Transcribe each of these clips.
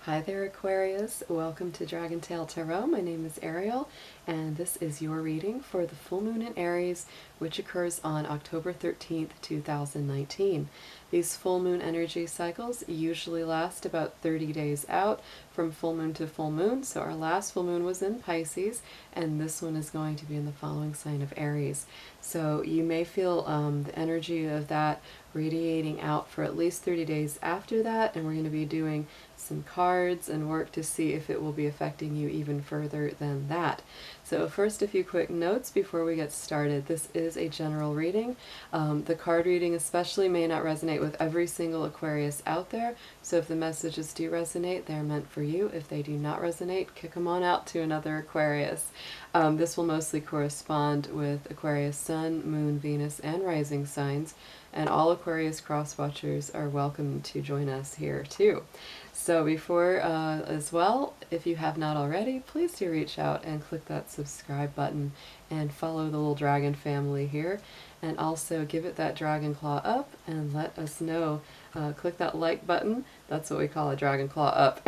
Hi there, Aquarius. Welcome to Dragon Tail Tarot. My name is Ariel, and this is your reading for the full moon in Aries, which occurs on October 13th, 2019. These full moon energy cycles usually last about 30 days out from full moon to full moon. So our last full moon was in Pisces, and this one is going to be in the following sign of Aries. So you may feel the energy of that radiating out for at least 30 days after that, and we're going to be doing some cards and work to see if it will be affecting you even further than that. So first, a few quick notes before we get started. This is a general reading. The card reading especially may not resonate with every single Aquarius out there, so if the messages do resonate, they're meant for you. If they do not resonate, kick them on out to another Aquarius. This will mostly correspond with Aquarius Sun, Moon, Venus, and Rising signs, and all Aquarius cross-watchers are welcome to join us here too. So before, as well, if you have not already, please do reach out and click that subscribe button and follow the little dragon family here, and also give it that dragon claw up and let us know. Click that like button, that's what we call a dragon claw up,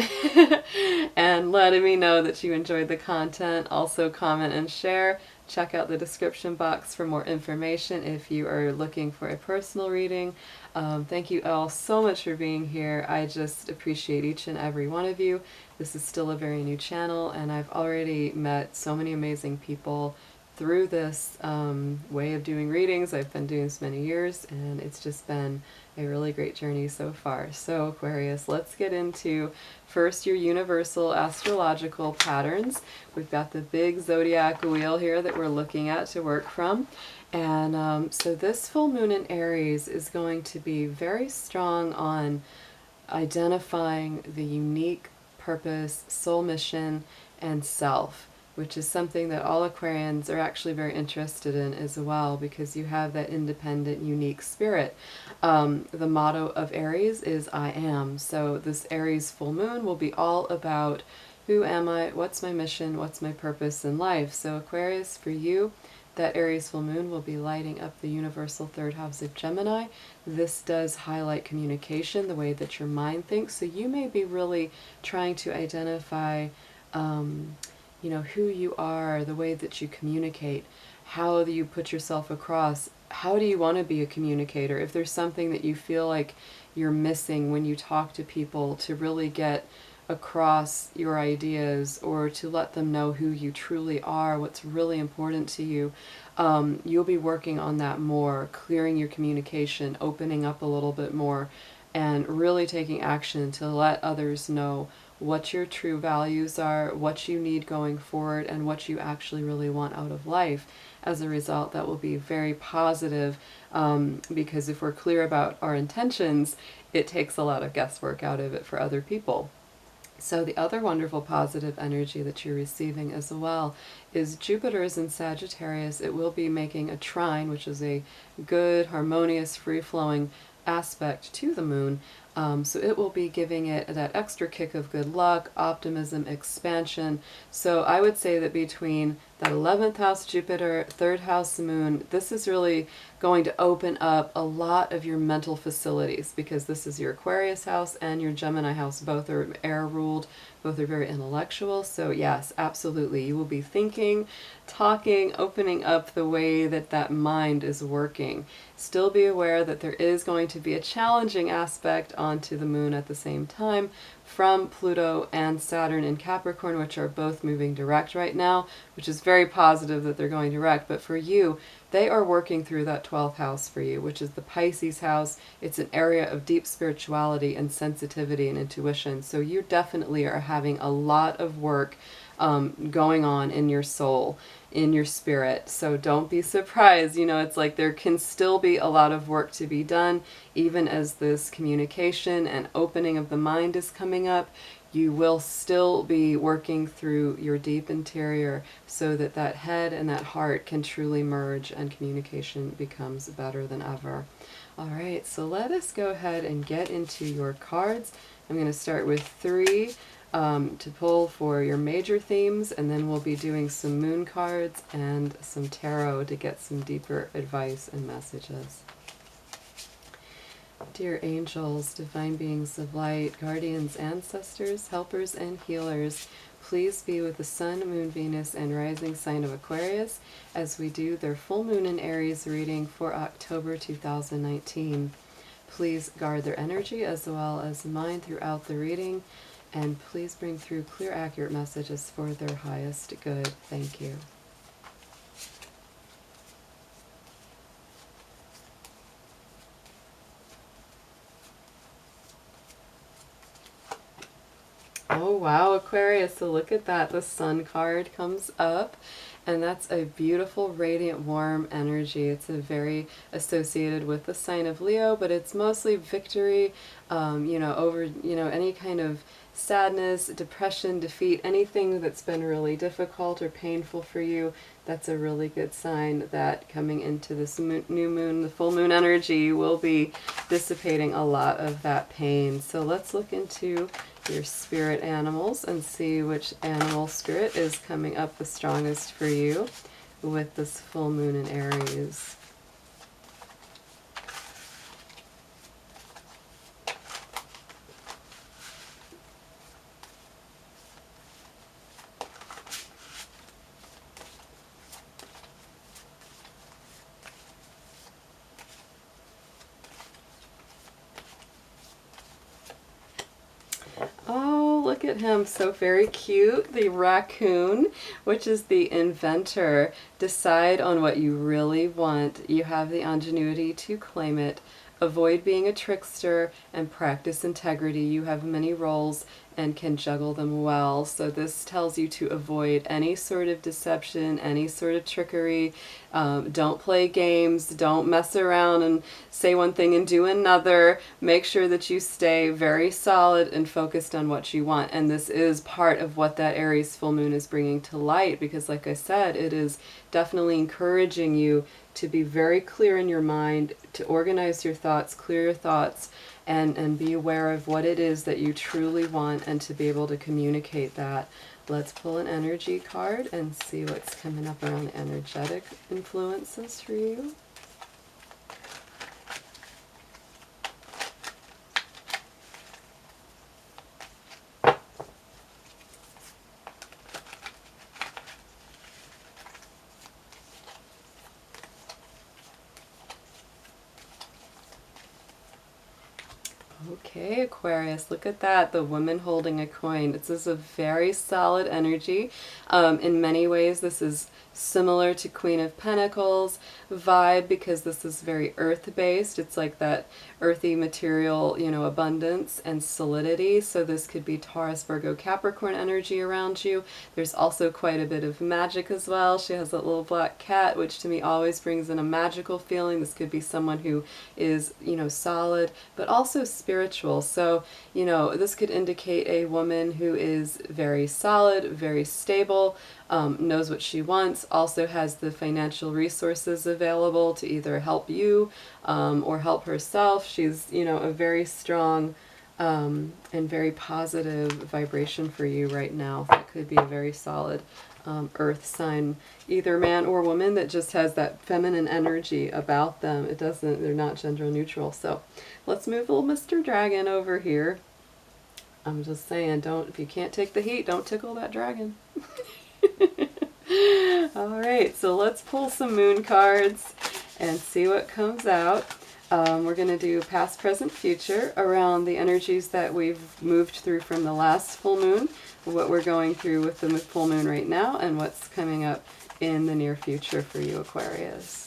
and letting me know that you enjoyed the content. Also comment and share. Check out the description box for more information if you are looking for a personal reading. Thank you all so much for being here. I just appreciate each and every one of you. This is still a very new channel, and I've already met so many amazing people through this way of doing readings. I've been doing this many years, and it's just been a really great journey so far. So Aquarius, let's get into first your universal astrological patterns. We've got the big zodiac wheel here that we're looking at to work from. And so this full moon in Aries is going to be very strong on identifying the unique purpose, soul mission, and self, which is something that all Aquarians are actually very interested in as well, because you have that independent, unique spirit. The motto of Aries is I am. So this Aries full moon will be all about who am I, what's my mission, what's my purpose in life. So Aquarius, for you, that Aries full moon will be lighting up the universal third house of Gemini. This does highlight communication, the way that your mind thinks. So you may be really trying to identify who you are, the way that you communicate, how do you put yourself across, how do you want to be a communicator, if there's something that you feel like you're missing when you talk to people to really get across your ideas or to let them know who you truly are, what's really important to you. You'll be working on that more, clearing your communication, opening up a little bit more, and really taking action to let others know what your true values are, what you need going forward, and what you actually really want out of life. As a result, that will be very positive, because if we're clear about our intentions, it takes a lot of guesswork out of it for other people. So the other wonderful positive energy that you're receiving as well is Jupiter is in Sagittarius. It will be making a trine, which is a good, harmonious, free-flowing aspect to the moon. So it will be giving it that extra kick of good luck, optimism, expansion. So I would say that between that 11th house Jupiter, 3rd house moon, this is really going to open up a lot of your mental facilities, because this is your Aquarius house and your Gemini house. Both are air ruled, both are very intellectual. So yes, absolutely, you will be thinking, talking, opening up the way that that mind is working. Still be aware that there is going to be a challenging aspect onto the moon at the same time from Pluto and Saturn in Capricorn, which are both moving direct right now, which is very positive that they're going direct. But for you, they are working through that 12th house for you, which is the Pisces house. It's an area of deep spirituality and sensitivity and intuition. So you definitely are having a lot of work going on in your soul, in your spirit. So don't be surprised. It's like there can still be a lot of work to be done, even as this communication and opening of the mind is coming up. You will still be working through your deep interior so that that head and that heart can truly merge and communication becomes better than ever. All right, so let us go ahead and get into your cards. I'm going to start with 3 to pull for your major themes, and then we'll be doing some moon cards and some tarot to get some deeper advice and messages. Dear angels, divine beings of light, guardians, ancestors, helpers, and healers, please be with the Sun, Moon, Venus, and rising sign of Aquarius as we do their full moon in Aries reading for October 2019. Please guard their energy as well as mine throughout the reading, and please bring through clear, accurate messages for their highest good. Thank you. Oh wow, Aquarius, so look at that. The Sun card comes up, and that's a beautiful, radiant, warm energy. It's a very associated with the sign of Leo, but it's mostly victory, over, any kind of sadness, depression, defeat, anything that's been really difficult or painful for you. That's a really good sign that coming into this new moon, the full moon energy, you will be dissipating a lot of that pain. So let's look into your spirit animals and see which animal spirit is coming up the strongest for you with this full moon in Aries. Oh, look at him, so very cute. The raccoon, which is the inventor. Decide on what you really want. You have the ingenuity to claim it. Avoid being a trickster and practice integrity. You have many roles and can juggle them well. So this tells you to avoid any sort of deception, any sort of trickery. Don't play games. Don't mess around and say one thing and do another. Make sure that you stay very solid and focused on what you want. And this is part of what that Aries full moon is bringing to light, because like I said, it is definitely encouraging you to be very clear in your mind, to organize your thoughts, clear your thoughts, and be aware of what it is that you truly want and to be able to communicate that. Let's pull an energy card and see what's coming up around the energetic influences for you. Okay, Aquarius, look at that, the woman holding a coin. This is a very solid energy. In many ways, this is similar to Queen of Pentacles vibe, because this is very earth-based. It's like that earthy material, abundance and solidity. So this could be Taurus, Virgo, Capricorn energy around you. There's also quite a bit of magic as well. She has that little black cat, which to me always brings in a magical feeling. This could be someone who is, solid, but also spiritual. So, this could indicate a woman who is very solid, very stable, knows what she wants, also has the financial resources available to either help you or help herself. She's, a very strong and very positive vibration for you right now. That could be a very solid earth sign, either man or woman, that just has that feminine energy about them. They're not gender neutral. So let's move little Mr. Dragon over here. I'm just saying, if you can't take the heat, don't tickle that dragon. All right, so let's pull some moon cards and see what comes out. We're going to do past, present, future around the energies that we've moved through from the last full moon, what we're going through with the full moon right now, and what's coming up in the near future for you, Aquarius.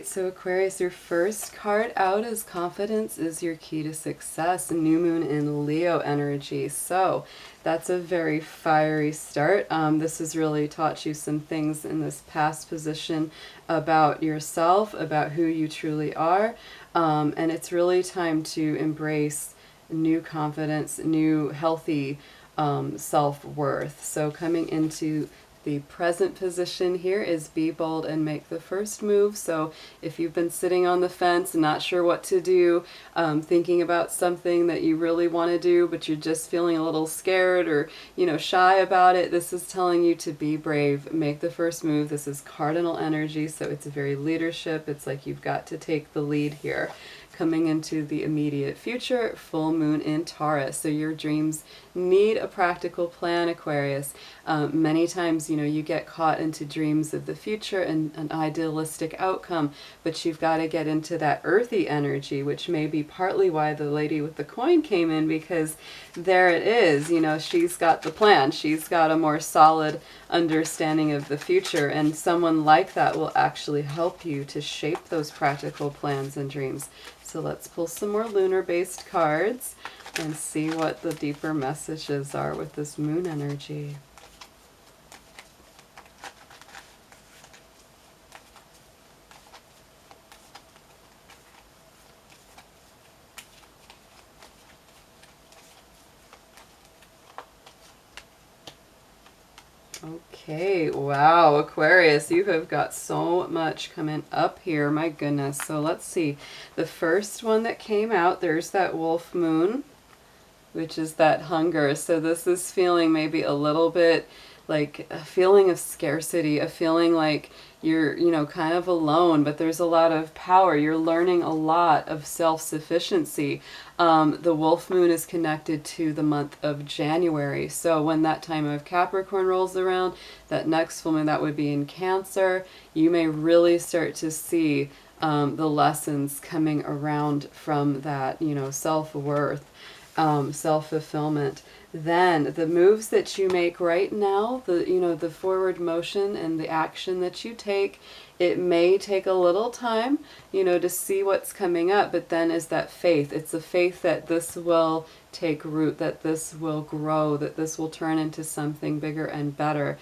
So Aquarius, your first card out is confidence is your key to success. New moon in Leo energy. So that's a very fiery start. This has really taught you some things in this past position about yourself, about who you truly are. And it's really time to embrace new confidence, new healthy self-worth. So coming into The present position here is be bold and make the first move. So if you've been sitting on the fence and not sure what to do, thinking about something that you really want to do, but you're just feeling a little scared or, shy about it, this is telling you to be brave, make the first move. This is cardinal energy, so it's very leadership. It's like you've got to take the lead here. Coming into the immediate future, full moon in Taurus. So your dreams need a practical plan, Aquarius. Many times, you get caught into dreams of the future and an idealistic outcome, but you've got to get into that earthy energy, which may be partly why the lady with the coin came in, because there it is, she's got the plan. She's got a more solid understanding of the future, and someone like that will actually help you to shape those practical plans and dreams. So let's pull some more lunar-based cards and see what the deeper messages are with this moon energy. Okay, wow, Aquarius, you have got so much coming up here, my goodness. So let's see. The first one that came out, there's that wolf moon, which is that hunger. So this is feeling maybe a little bit like a feeling of scarcity, a feeling like you're, kind of alone, but there's a lot of power. You're learning a lot of self-sufficiency. The wolf moon is connected to the month of January. So when that time of Capricorn rolls around, that next full moon, that would be in Cancer, you may really start to see the lessons coming around from that, self-worth, self-fulfillment. Then the moves that you make right now, the forward motion and the action that you take, it may take a little time, to see what's coming up, but then is that faith. It's the faith that this will take root, that this will grow, that this will turn into something bigger and better,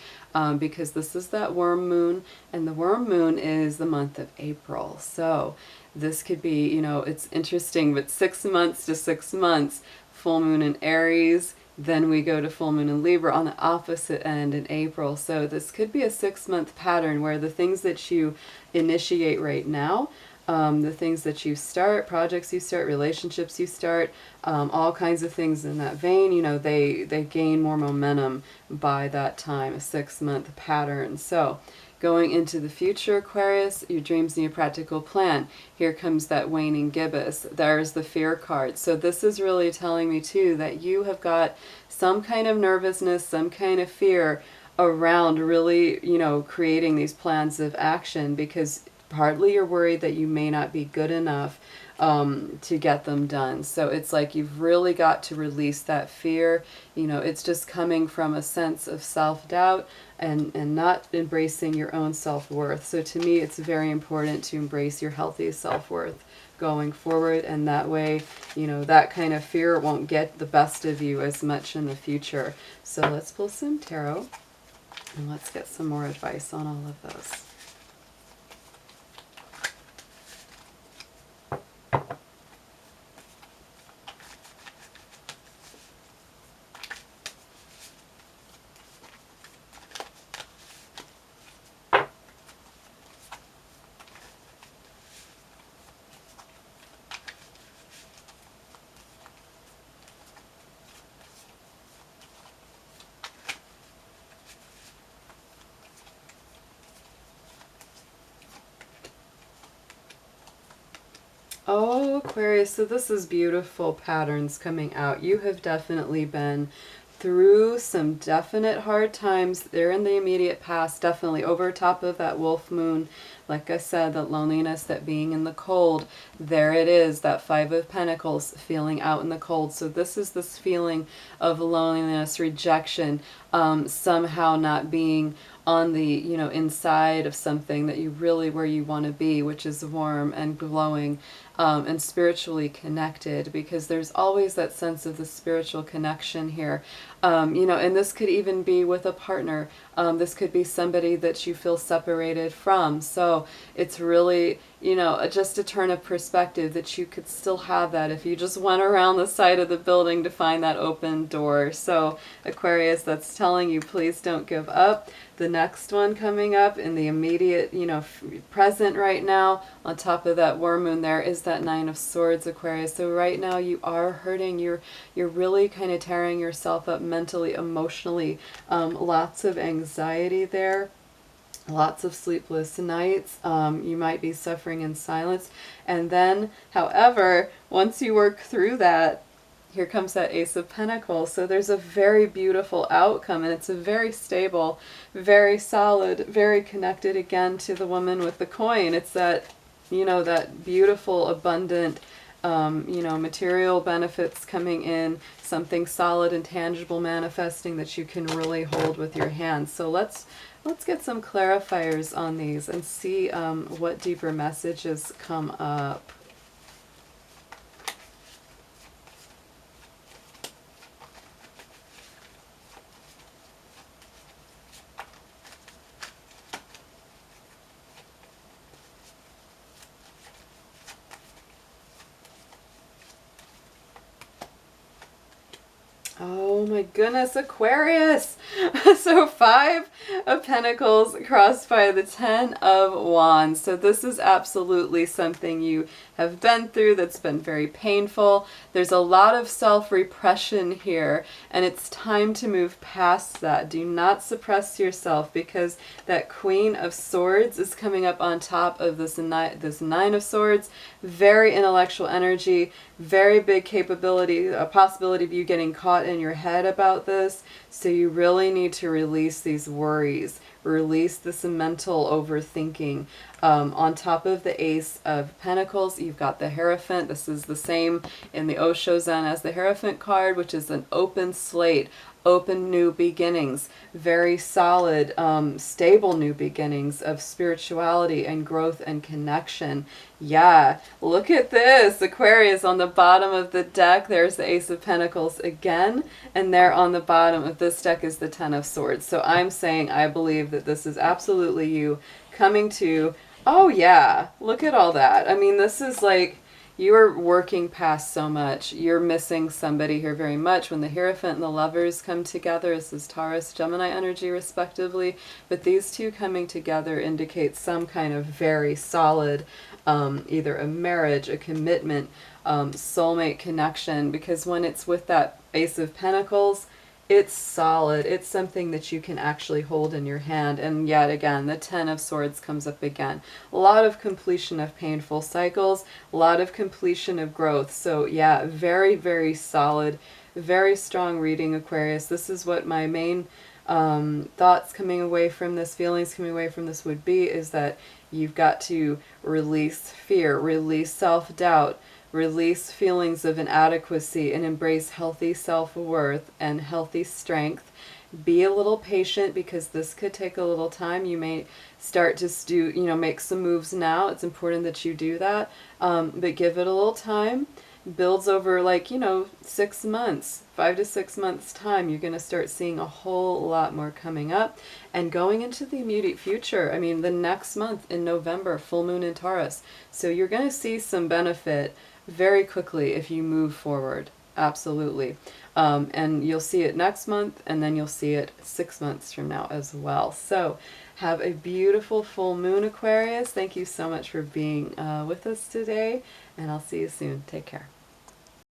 because this is that worm moon, and the worm moon is the month of April. So this could be, it's interesting, but 6 months to 6 months, full moon in Aries, then we go to full moon in Libra on the opposite end in April. So this could be a 6-month pattern where the things that you initiate right now, the things that you start, projects you start, relationships you start, all kinds of things in that vein, they gain more momentum by that time, a 6-month pattern. So going into the future, Aquarius, your dreams need a practical plan. Here comes that waning gibbous. There's the fear card. So this is really telling me too that you have got some kind of nervousness, some kind of fear around really, creating these plans of action, because partly you're worried that you may not be good enough to get them done. So it's like you've really got to release that fear. It's just coming from a sense of self-doubt and not embracing your own self-worth. So to me, it's very important to embrace your healthy self-worth going forward, and that way, that kind of fear won't get the best of you as much in the future. So let's pull some tarot and let's get some more advice on all of those. Oh, Aquarius, so this is beautiful patterns coming out. You have definitely been through some definite hard times. They're in the immediate past, definitely over top of that wolf moon. Like I said, that loneliness, that being in the cold, there it is, that 5 of Pentacles, feeling out in the cold. So this is this feeling of loneliness, rejection, somehow not being on the, inside of something that you really, where you want to be, which is warm and glowing, and spiritually connected, because there's always that sense of the spiritual connection here. And this could even be with a partner. This could be somebody that you feel separated from. So it's really, you know, just a turn of perspective that you could still have that if you just went around the side of the building to find that open door. So Aquarius, that's telling you, please don't give up. The next one coming up in the immediate, you know, present right now, on top of that war moon there, is that Nine of Swords, Aquarius. So right now you are hurting. You're really kind of tearing yourself up mentally, emotionally. Lots of anxiety there. Lots of sleepless nights. You might be suffering in silence. And then, however, once you work through that, here comes that Ace of Pentacles. So there's a very beautiful outcome, and it's a very stable, very solid, very connected again to the woman with the coin. It's that, you know, that beautiful, abundant, you know, material benefits coming in, something solid and tangible manifesting that you can really hold with your hands. So let's get some clarifiers on these and see what deeper messages come up. Oh my goodness, Aquarius! So 5 of Pentacles crossed by the 10 of Wands. So this is absolutely something you have been through that's been very painful. There's a lot of self-repression here, and it's time to move past that. Do not suppress yourself, because that Queen of Swords is coming up on top of this Nine of Swords. Very intellectual energy, very big capability, a possibility of you getting caught in your head about this. So you really need to release these worries, release this mental overthinking. On top of the Ace of Pentacles, you've got the Hierophant. This is the same in the Osho Zen as the Hierophant card, which is an open slate, open new beginnings, very solid, stable new beginnings of spirituality and growth and connection. Yeah, look at this, Aquarius. On the bottom of the deck, there's the Ace of Pentacles again, and there on the bottom of this deck is the Ten of Swords. So I'm saying I believe that this is absolutely you coming to, oh yeah, look at all that. I mean, this is like, you are working past so much. You're missing somebody here very much. When the Hierophant and the Lovers come together, this is Taurus, Gemini energy respectively, but these two coming together indicates some kind of very solid, either a marriage, a commitment, soulmate connection, because when it's with that Ace of Pentacles, it's solid. It's something that you can actually hold in your hand. And yet again, the Ten of Swords comes up again. A lot of completion of painful cycles, a lot of completion of growth. So yeah, very, very solid, very strong reading, Aquarius. This is what my main thoughts coming away from this, feelings coming away from this would be, is that you've got to release fear, release self-doubt, release feelings of inadequacy, and embrace healthy self-worth and healthy strength. Be a little patient, because this could take a little time. You may start to make some moves now. It's important that you do that, but give it a little time. Builds over 6 months, 5 to 6 months time. You're going to start seeing a whole lot more coming up, and going into the immediate future. I mean, the next month in November, full moon in Taurus. So you're going to see some benefit very quickly if you move forward. Absolutely. And you'll see it next month, and then you'll see it 6 months from now as well. So have a beautiful full moon, Aquarius. Thank you so much for being with us today, and I'll see you soon. Take care.